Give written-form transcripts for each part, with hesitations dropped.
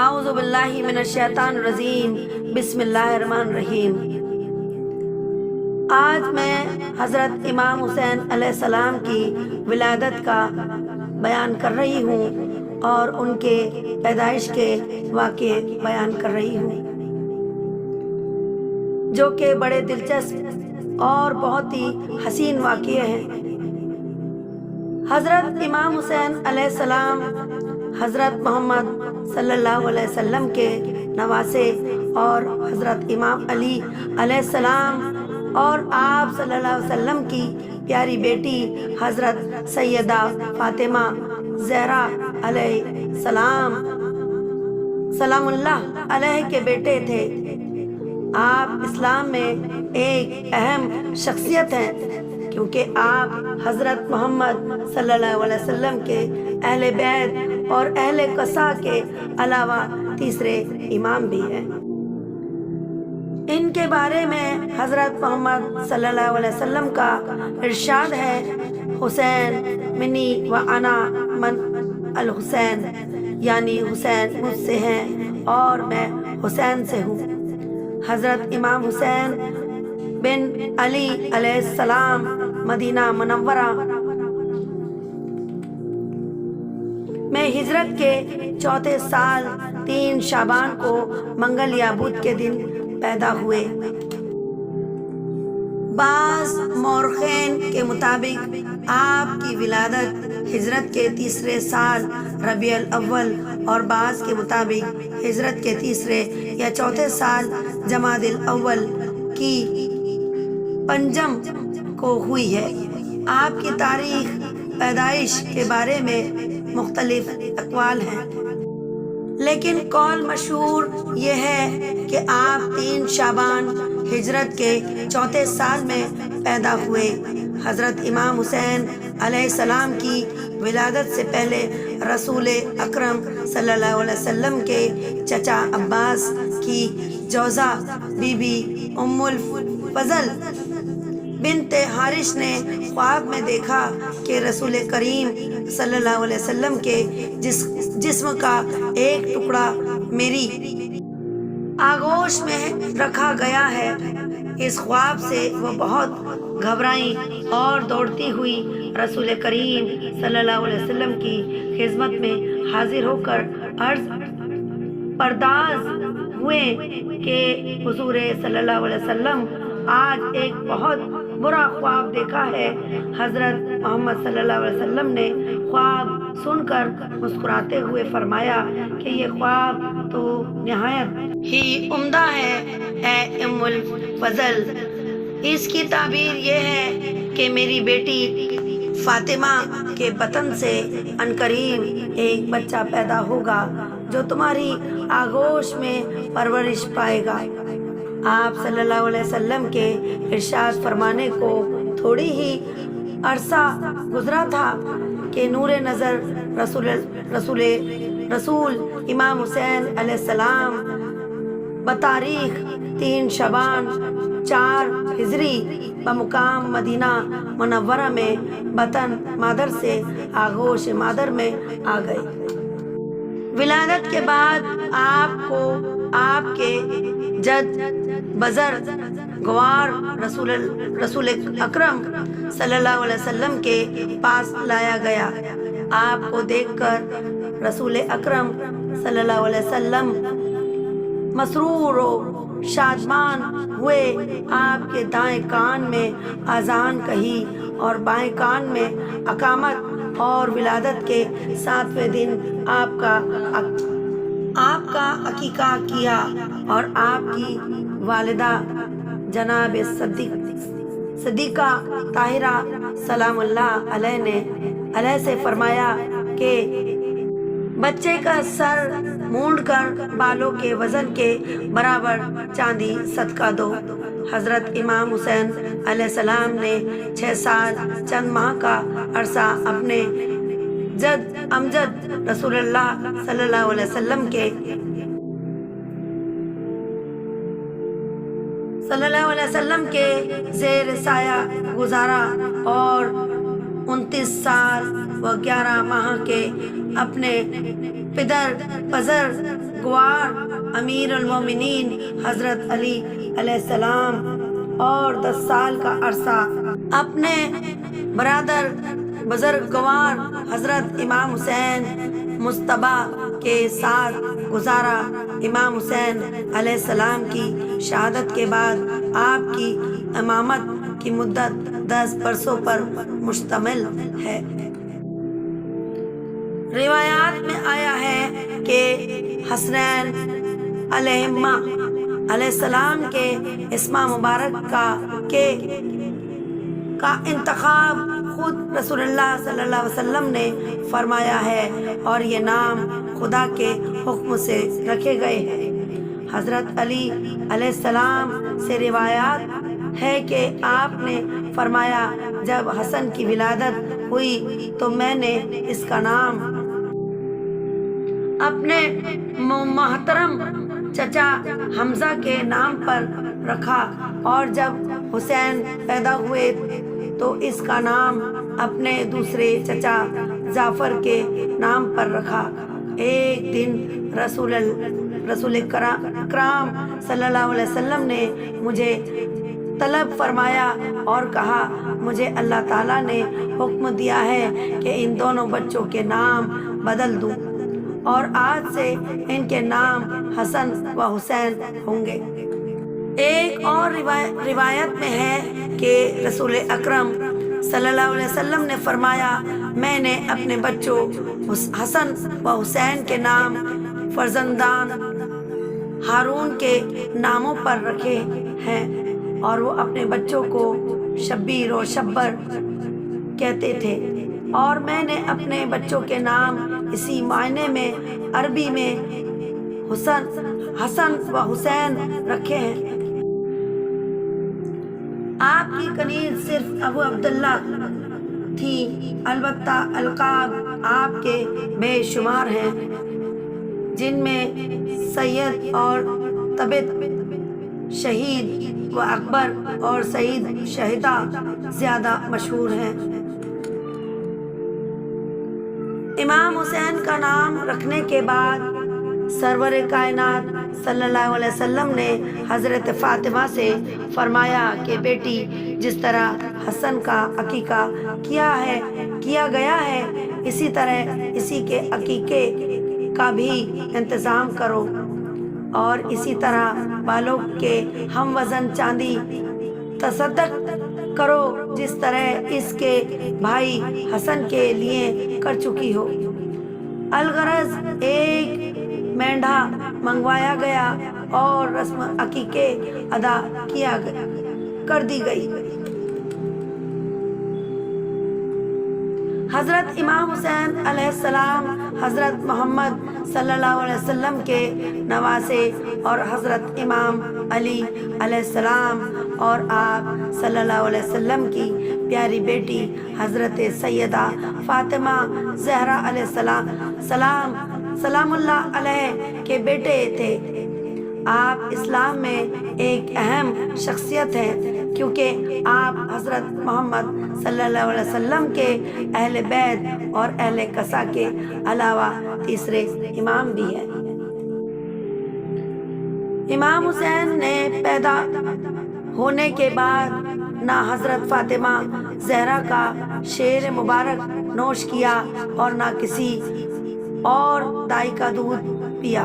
اعوذ باللہ من الشیطان الرجیم، بسم اللہ الرحمن الرحیم۔ آج میں حضرت امام حسین علیہ السلام کی ولادت کا بیان کر رہی ہوں اور ان کے پیدائش کے واقعے بیان کر رہی ہوں، جو کہ بڑے دلچسپ اور بہت ہی حسین واقعے ہیں۔ حضرت امام حسین علیہ السلام حضرت محمد صلی اللہ علیہ وسلم کے نواسے اور حضرت امام علی علیہ السلام اور آپ صلی اللہ علیہ وسلم کی پیاری بیٹی حضرت سیدہ فاطمہ زہرا علیہ السلام سلام اللہ علیہ کے بیٹے تھے۔ آپ اسلام میں ایک اہم شخصیت ہیں، کیونکہ آپ حضرت محمد صلی اللہ علیہ وسلم کے اہل بیت اور اہل قصا کے علاوہ تیسرے امام بھی ہیں۔ ان کے بارے میں حضرت محمد صلی اللہ علیہ وسلم کا ارشاد ہے، حسین منی و انا من الحسین، یعنی حسین مجھ سے ہیں اور میں حسین سے ہوں۔ حضرت امام حسین بن علی علیہ السلام مدینہ منورہ میں ہجرت کے چوتھے سال 3 شعبان کو منگل یا بدھ کے دن پیدا ہوئے۔ بعض مورخین کے مطابق آپ کی ولادت ہجرت کے تیسرے سال ربیع الاول اور بعض کے مطابق ہجرت کے تیسرے یا چوتھے سال جمادی الاول کی پنجم کو ہوئی ہے۔ آپ کی تاریخ پیدائش کے بارے میں مختلف اقوال ہیں، لیکن قول مشہور یہ ہے کہ آپ 3 شعبان ہجرت کے چوتھے سال میں پیدا ہوئے۔ حضرت امام حسین علیہ السلام کی ولادت سے پہلے رسول اکرم صلی اللہ علیہ وسلم کے چچا عباس کی جوزہ بی بی ام الفضل بنت حارث نے خواب میں دیکھا کہ رسول کریم صلی اللہ علیہ وسلم کے جسم کا ایک ٹکڑا میری آغوش میں رکھا گیا ہے۔ اس خواب سے وہ بہت گھبرائیں اور دوڑتی ہوئی رسول کریم صلی اللہ علیہ وسلم کی خدمت میں حاضر ہو کر عرض پرداز ہوئے کہ حضور صلی اللہ علیہ وسلم آج ایک بہت برا خواب دیکھا ہے۔ حضرت محمد صلی اللہ علیہ وسلم نے خواب سن کر مسکراتے ہوئے فرمایا کہ یہ خواب تو نہایت ہی عمدہ ہے اے ام الفضل۔ اس کی تعبیر یہ ہے کہ میری بیٹی فاطمہ کے بطن سے عنقریب ایک بچہ پیدا ہوگا جو تمہاری آغوش میں پرورش پائے گا۔ آپ صلی اللہ علیہ وسلم کے ارشاد فرمانے کو تھوڑی ہی عرصہ گزرا تھا کہ نور نظر رسول امام حسین علیہ السلام بتاریخ 3 شعبان 4 ہجری بمقام مدینہ منورہ میں بطن مادر سے آغوش مادر میں آ گئے۔ ولادت کے بعد آپ کو آپ کے جد بزر گوار رسول اکرم صلی اللہ علیہ وسلم کے پاس لایا گیا۔ آپ کو دیکھ کر رسول اکرم صلی اللہ علیہ وسلم مسرور و شادمان ہوئے۔ آپ کے دائیں کان میں اذان کہی اور بائیں کان میں اقامت، اور ولادت کے 7ویں دن آپ کا عقیقہ کیا، اور آپ کی والدہ جناب صدیقہ طاہرہ سلام اللہ علیہ نے علیہ سے فرمایا کہ بچے کا سر مونڈ کر بالوں کے وزن کے برابر چاندی صدقہ دو۔ حضرت امام حسین علیہ السلام نے 6 سال چند ماہ کا عرصہ اپنے جد امجد رسول اللہ صلی اللہ علیہ وسلم کے زیر سایہ گزارا، اور 29 سال و 11 ماہ کے اپنے پدر گوار امیر المومنین حضرت علی علیہ السلام اور 10 سال کا عرصہ اپنے برادر بزرگوار حضرت امام حسین مجتبیٰ کے ساتھ گزارا۔ امام حسین علیہ السلام کی شہادت کے بعد آپ کی امامت کی مدت 10 برسوں پر مشتمل ہے۔ روایات میں آیا ہے کہ حسنین علیہما علیہ السلام کے اسم مبارک کا انتخاب خود رسول اللہ صلی اللہ علیہ وسلم نے فرمایا ہے اور یہ نام خدا کے حکم سے رکھے گئے ہیں۔ حضرت علی علیہ السلام سے روایات ہے کہ آپ نے فرمایا جب حسن کی ولادت ہوئی تو میں نے اس کا نام اپنے محترم چچا حمزہ کے نام پر رکھا اور جب حسین پیدا ہوئے تو اس کا نام اپنے دوسرے چچا جعفر کے نام پر رکھا۔ ایک دن رسول اکرم صلی اللہ علیہ وسلم نے مجھے طلب فرمایا اور کہا مجھے اللہ تعالیٰ نے حکم دیا ہے کہ ان دونوں بچوں کے نام بدل دوں اور آج سے ان کے نام حسن و حسین ہوں گے۔ ایک اور روایت میں ہے کہ رسول اکرم صلی اللہ علیہ وسلم نے فرمایا میں نے اپنے بچوں حسن و حسین کے نام فرزندان ہارون کے ناموں پر رکھے ہیں اور وہ اپنے بچوں کو شبیر و شبر کہتے تھے اور میں نے اپنے بچوں کے نام اسی معنی میں عربی میں حسن و حسین رکھے ہیں۔ آپ کی کنیز صرف ابو عبداللہ تھی، البتہ القاب آپ کے بے شمار ہیں جن میں سید اور طبت شہید و اکبر اور سعید شہدہ زیادہ مشہور ہیں۔ امام حسین کا نام رکھنے کے بعد سرور کائنات صلی اللہ علیہ وسلم نے حضرت فاطمہ سے فرمایا کہ بیٹی جس طرح حسن کا عقیقہ کیا گیا ہے اسی طرح اسی کے عقیقے کا بھی انتظام کرو اور اسی طرح بالوں کے ہم وزن چاندی تصدق کرو جس طرح اس کے بھائی حسن کے لیے کر چکی ہو۔ الغرض ایک مینڈھا منگوایا گیا اور رسم عقیقے ادا کر دی گئی۔ حضرت امام حسین علیہ السلام حضرت محمد صلی اللہ علیہ وسلم کے نواسے اور حضرت امام علی علیہ السلام اور آپ صلی اللہ علیہ وسلم کی پیاری بیٹی حضرت سیدہ فاطمہ زہرا علیہ سلام اللہ علیہ کے بیٹے تھے۔ آپ اسلام میں ایک اہم شخصیت ہیں کیونکہ آپ حضرت محمد صلی اللہ علیہ وسلم کے اہل بیت اور اہل قصہ کے علاوہ تیسرے امام بھی ہیں۔ امام حسین نے پیدا ہونے کے بعد نہ حضرت فاطمہ زہرا کا شیر مبارک نوش کیا اور نہ کسی اور دائی کا دودھ پیا،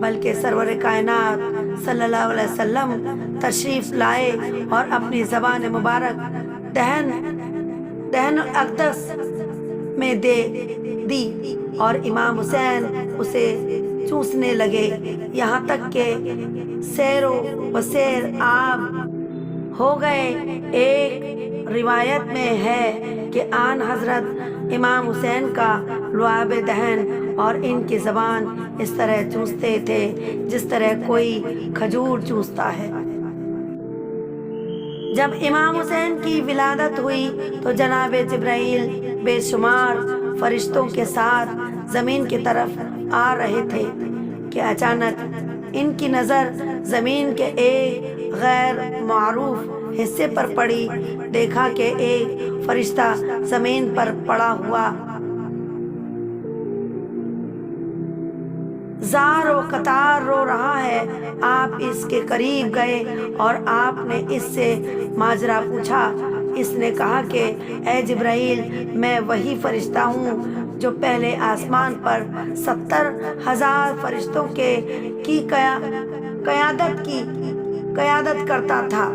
بلکہ سرور کائنات صلی اللہ علیہ وسلم تشریف لائے اور اپنی زبان مبارک دہن الاقدس میں دے دی اور امام حسین اسے چوسنے لگے، یہاں تک کہ سیر و سیر آب ہو گئے۔ ایک روایت میں ہے کہ آن حضرت امام حسین کا لعاب دہن اور ان کی زبان اس طرح چوستے تھے جس طرح کوئی کھجور چوستا ہے۔ جب امام حسین کی ولادت ہوئی تو جناب جبرائیل بے شمار فرشتوں کے ساتھ زمین کی طرف آ رہے تھے کہ اچانک ان کی نظر زمین کے ایک غیر معروف حصے پر پڑی۔ دیکھا کہ ایک فرشتہ زمین پر پڑا ہوا زار و قطار رو رہا ہے۔ آپ اس کے قریب گئے اور آپ نے اس سے ماجرا پوچھا۔ اس نے کہا کہ اے جبرائیل، میں وہی فرشتہ ہوں جو پہلے آسمان پر 70,000 فرشتوں کی قیادت کرتا تھا۔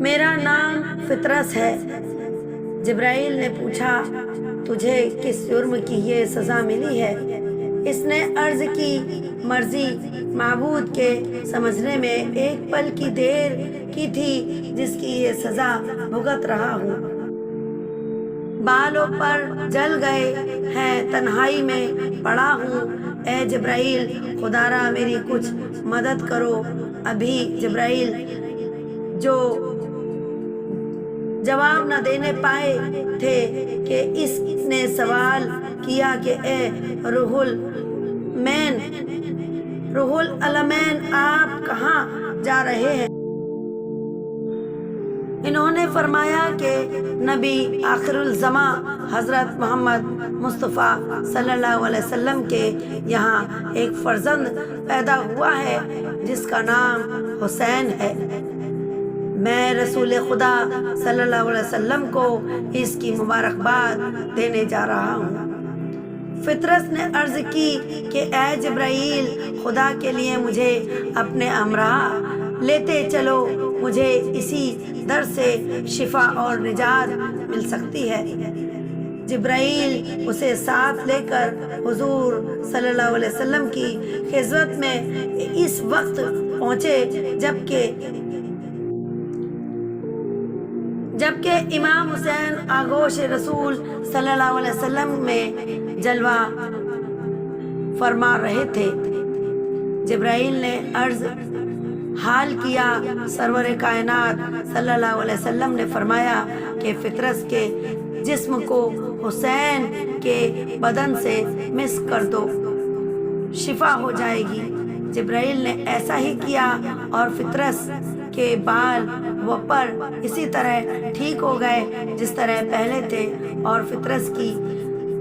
میرا نام فطرس ہے۔ جبرائیل نے پوچھا، تجھے کس جرم کی یہ سزا ملی ہے؟ اس نے عرض کی، مرضی معبود کے سمجھنے میں ایک پل کی دیر کی تھی جس کی یہ سزا بھگت رہا ہوں۔ بالوں پر جل گئے ہیں، تنہائی میں پڑا ہوں۔ اے جبرائیل، خدا را میری کچھ مدد کرو۔ ابھی جبرائیل جو جواب نہ دینے پائے تھے کہ اس نے سوال کیا کہ اے روح العالمین، آپ کہاں جا رہے ہیں؟ انہوں نے فرمایا کہ نبی آخر الزماں حضرت محمد مصطفیٰ صلی اللہ علیہ وسلم کے یہاں ایک فرزند پیدا ہوا ہے جس کا نام حسین ہے۔ میں رسول خدا صلی اللہ علیہ وسلم کو اس کی مبارکباد دینے جا رہا ہوں۔ فطرس نے عرض کی کہ اے جبرائیل، خدا کے لیے مجھے اپنے ہمراہ لیتے چلو، مجھے اسی در سے شفا اور نجات مل سکتی ہے۔ جبرائیل اسے ساتھ لے کر حضور صلی اللہ علیہ وسلم کی خدمت میں اس وقت پہنچے جبکہ امام حسین آغوش رسول صلی اللہ علیہ وسلم میں جلوہ فرما رہے تھے۔ جبرائیل نے عرض حال کیا، سرور کائنات صلی اللہ علیہ وسلم نے فرمایا کہ فطرس کے جسم کو حسین کے بدن سے مس کر دو، شفا ہو جائے گی۔ جبرائیل نے ایسا ہی کیا اور فطرس کے بال و پر اسی طرح ٹھیک ہو گئے جس طرح پہلے تھے، اور فطرس کی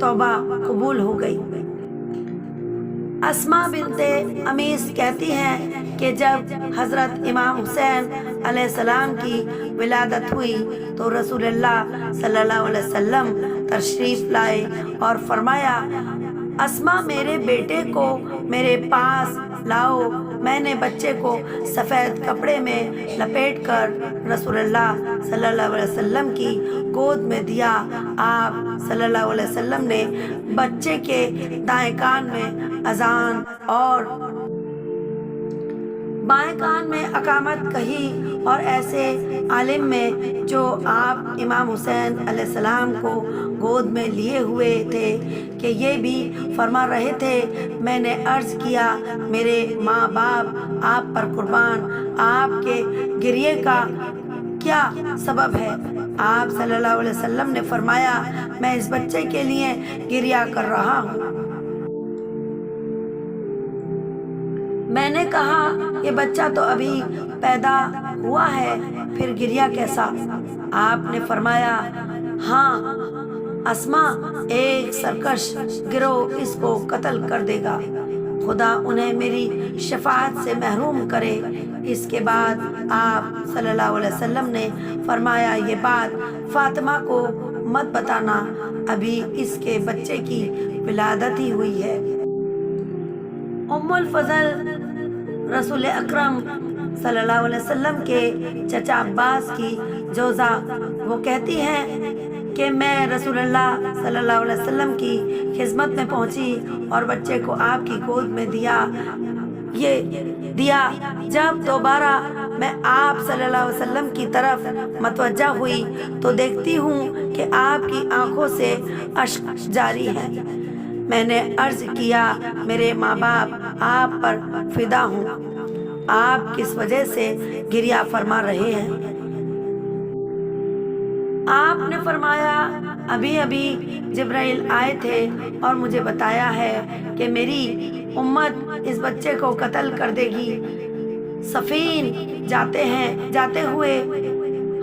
توبہ قبول ہو گئی۔ اسماء بنت امیس کہتی ہیں کہ جب حضرت امام حسین علیہ السلام کی ولادت ہوئی تو رسول اللہ صلی اللہ علیہ وسلم تشریف لائے اور فرمایا، اسماء میرے بیٹے کو میرے پاس لاؤ۔ میں نے بچے کو سفید کپڑے میں لپیٹ کر رسول اللہ صلی اللہ علیہ وسلم کی گود میں دیا۔ آپ صلی اللہ علیہ وسلم نے بچے کے دائیں کان میں اذان اور بائیں کان میں اقامت کہی، اور ایسے عالم میں جو آپ امام حسین علیہ السلام کو گود میں لیے ہوئے تھے کہ یہ بھی فرما رہے تھے، میں نے عرض کیا، میرے ماں باپ آپ پر قربان، آپ کے گریے کا کیا سبب ہے؟ آپ صلی اللہ علیہ وسلم نے فرمایا، میں اس بچے کے لیے گریہ کر رہا ہوں۔ میں نے کہا، یہ بچہ تو ابھی پیدا ہوا ہے، پھر گریہ کیسا؟ آپ نے فرمایا، ہاں، اسماء ایک سرکش گروہ اس کو قتل کر دے گا، خدا انہیں میری شفاعت سے محروم کرے۔ اس کے بعد آپ صلی اللہ علیہ وسلم نے فرمایا، یہ بات فاطمہ کو مت بتانا، ابھی اس کے بچے کی ولادت ہی ہوئی ہے۔ ام الفضل رسول اکرم صلی اللہ علیہ وسلم کے چچا عباس کی جوزہ، وہ کہتی ہیں کہ میں رسول اللہ صلی اللہ علیہ وسلم کی خدمت میں پہنچی اور بچے کو آپ کی گود میں دیا۔ جب دوبارہ میں آپ صلی اللہ علیہ وسلم کی طرف متوجہ ہوئی تو دیکھتی ہوں کہ آپ کی آنکھوں سے اشک جاری ہے۔ میں نے عرض کیا، میرے ماں باپ آپ پر فدا ہوں، آپ کس وجہ سے گریہ فرما رہے ہیں؟ آپ نے فرمایا، ابھی جبرائیل آئے تھے اور مجھے بتایا ہے کہ میری امت اس بچے کو قتل کر دے گی۔ صفین جاتے ہوئے